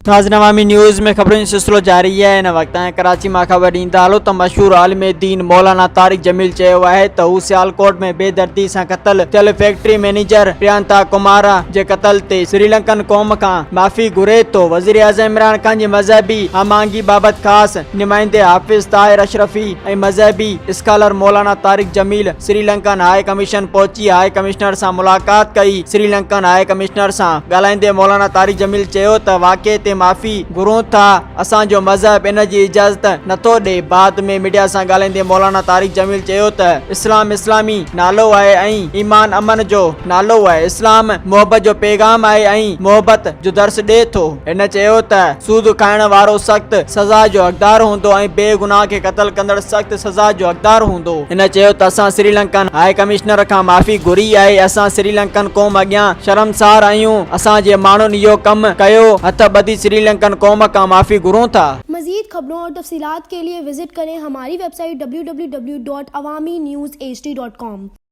नाज़रीन अवामी न्यूज़ में खबरों जो सिलसिलो जारी है। इन वक्त कराची में खबर ॾींदा हलो त मशहूर आलिम दीन मौलाना तारिक जमील चयो आहे त हू सियालकोट में बेदर्दी सां क़तल थियल फैक्ट्री मैनेजर प्रियांथा कुमारा जे क़तल ते श्रीलंकन क़ौम खां माफ़ी घुरे थो। वज़ीर आज़म इमरान खान जी मज़हबी हमांगी बाबति ख़ासि नुमाइंदे हाफ़िज़ ताहिर अशरफी ऐं मज़हबी स्कॉलर मौलाना तारिक जमील श्रीलंकन हाई कमीशन पहुची हाई कमिश्नर सां मुलाक़ात कई। श्रीलंकन हाई कमिश्नर सां ॻाल्हाईंदे मौलाना तारिक जमील चयो त वाक़े ते माफ़ी घुरूं था, असांजो मज़हब इन जी इजाज़त नथो ॾे। बाद में मीडिया सां ॻाल्हाईंदे मौलाना तारिक जमील चयो त इस्लाम इस्लामी नालो आहे ऐं ईमान अमन जो नालो आहे। इस्लाम मोहब्बत जो पैगाम आहे ऐं मोहब्बत जो दर्स ॾे थो। हिन चयो त सूद खाइण वारो सख़्त सज़ा जो हक़दार हूंदो ऐं बेगुनाह खे क़तल कंदड़ सख़्त सज़ा जो हक़दार हूंदो। हिन चयो त असां श्रीलंकन हाई कमिश्नर खां माफ़ी घुरी आहे। असां श्रीलंकन क़ौम अॻियां शर्मसार आहियूं। असांजे माण्हुनि इहो कमु कयो, हथ ॿधी श्रीलंकन कौम का माफ़ी घुरूं था। मज़ीद खबरों और तफसीलात के लिए विजिट करें हमारी वेबसाइट www.awamiNewsHD.com।